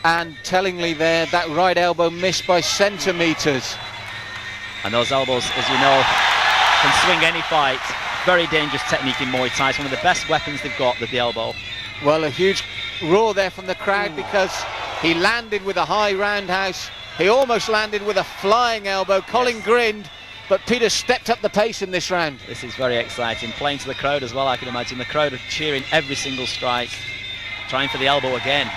And tellingly there, that right elbow missed by centimetres. And those elbows, as you know, can swing any fight. Very dangerous technique in Muay Thai. It's one of the best weapons they've got, the elbow. Well, a huge roar there from the crowd because he landed with a high roundhouse. He almost landed with a flying elbow. Colin grinned, but Peter stepped up the pace in this round. This is very exciting. Playing to the crowd as well, I can imagine. The crowd are cheering every single strike, trying for the elbow again.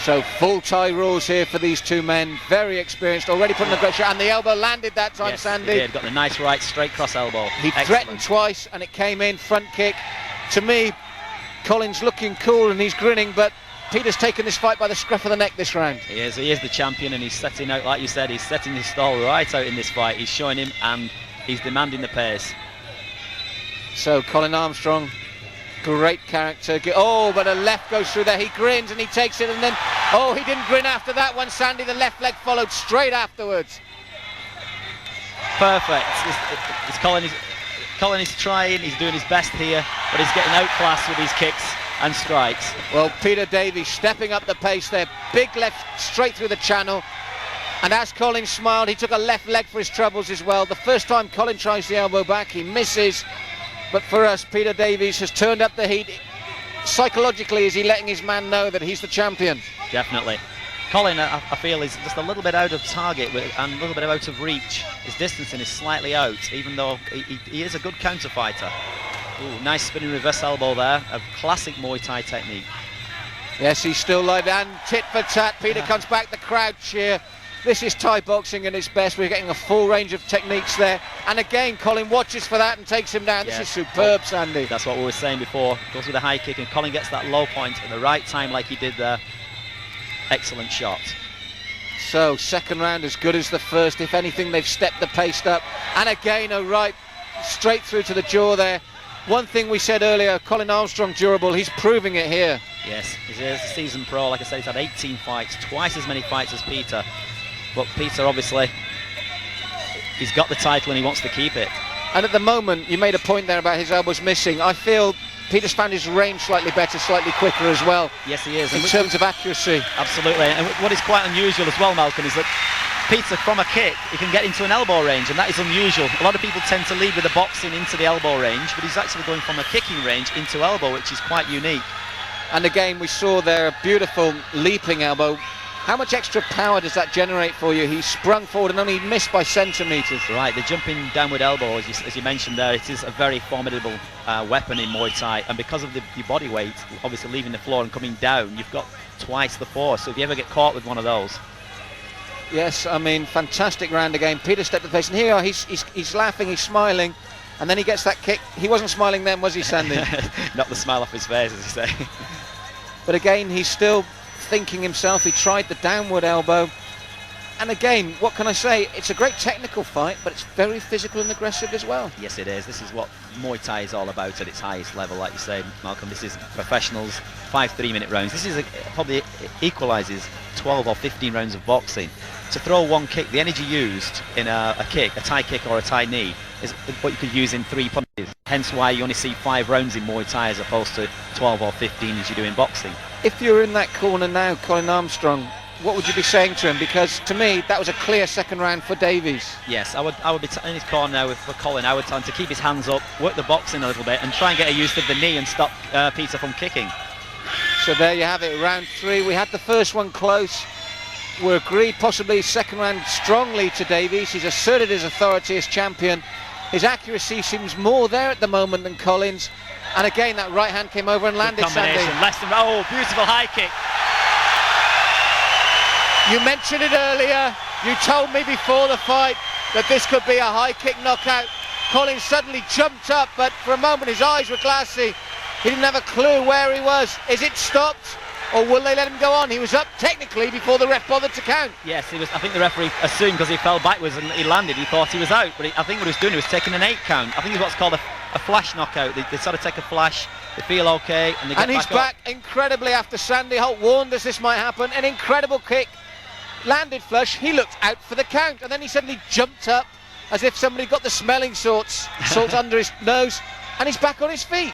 So full Thai rules here for these two men. Very experienced, already putting a great shot, and the elbow landed that time, yes, Sandy. He did. Got the nice right straight cross elbow. He threatened twice and it came in, front kick. To me, Colin's looking cool and he's grinning, but Peter's taken this fight by the scruff of the neck this round. He is the champion, and he's setting out, like you said, he's setting his stall right out in this fight. He's showing him and he's demanding the pace. So Colin Armstrong, great character. Oh, but a left goes through there. He grins and he takes it, and then, oh, he didn't grin after that one, Sandy. The left leg followed straight afterwards. Perfect. Colin is trying, he's doing his best here, but he's getting outclassed with his kicks and strikes. Well, Peter Davies stepping up the pace there. Big left straight through the channel. And as Colin smiled, he took a left leg for his troubles as well. The first time Colin tries the elbow back, he misses. But for us, Peter Davies has turned up the heat. Psychologically, is he letting his man know that he's the champion? Definitely. Colin, I feel, is just a little bit out of target and a little bit out of reach. His distancing is slightly out, even though he is a good counter fighter. Ooh, nice spinning reverse elbow there, a classic Muay Thai technique. Yes, he's still live, and tit for tat. Peter comes back, the crowd cheer. This is Thai boxing at its best. We're getting a full range of techniques there. And again, Colin watches for that and takes him down. This is superb, Sandy. That's what we were saying before. Goes with a high kick, and Colin gets that low point at the right time like he did there. Excellent shot. So, second round as good as the first. If anything, they've stepped the pace up. And again, a right straight through to the jaw there. One thing we said earlier, Colin Armstrong durable. He's proving it here. Yes, he's a seasoned pro. Like I said, he's had 18 fights, twice as many fights as Peter. But Peter, obviously, he's got the title and he wants to keep it. And at the moment, you made a point there about his elbows missing. I feel Peter's found his range slightly better, slightly quicker as well. Yes, he is. In terms of accuracy. Absolutely. And what is quite unusual as well, Malcolm, is that Peter, from a kick, he can get into an elbow range, and that is unusual. A lot of people tend to lead with the boxing into the elbow range, but he's actually going from a kicking range into elbow, which is quite unique. And again, we saw there a beautiful leaping elbow. How much extra power does that generate for you? He sprung forward and only missed by centimetres. Right, the jumping downward elbow, as you mentioned there, it is a very formidable weapon in Muay Thai, and because of your body weight, obviously leaving the floor and coming down, you've got twice the force, so if you ever get caught with one of those. Yes, I mean, fantastic round again. Peter stepped the pace, and here he's laughing, he's smiling, and then he gets that kick. He wasn't smiling then, was he, Sandy? Not the smile off his face, as you say. But again, he's still thinking himself. He tried the downward elbow, and again, what can I say? It's a great technical fight, but it's very physical and aggressive as well. Yes, it is. This is what Muay Thai is all about at its highest level. Like you say, Malcolm, this is professionals, 5 3-minute rounds. This is probably equalises 12 or 15 rounds of boxing. To throw one kick, the energy used in a kick, a Thai kick or a Thai knee, is what you could use in 3 punches. Hence why you only see 5 rounds in Muay Thai as opposed to 12 or 15 as you do in boxing. If you're in that corner now, Colin Armstrong, what would you be saying to him? Because to me, that was a clear second round for Davies. Yes, I would be in his corner now for Colin. I would tell him to keep his hands up, work the boxing a little bit, and try and get a use of the knee and stop Peter from kicking. So there you have it, round 3. We had the first one close. We agreed possibly second round strongly to Davies. He's asserted his authority as champion. His accuracy seems more there at the moment than Colin's. And again, that right hand came over and landed, Sandy. Oh, beautiful high kick. You mentioned it earlier. You told me before the fight that this could be a high kick knockout. Colin suddenly jumped up, but for a moment his eyes were glassy. He didn't have a clue where he was. Is it stopped, or will they let him go on? He was up technically before the ref bothered to count. Yes, he was. I think the referee assumed because he fell backwards and he landed, he thought he was out. But I think what he was doing, he was taking an 8 count. I think it's what's called a flash knockout. They sort of take a flash, they feel okay, and they get back up. And he's back incredibly after Sandy Holt warned us this might happen. An incredible kick, landed flush. He looked out for the count, and then he suddenly jumped up as if somebody got the smelling salts under his nose, and he's back on his feet.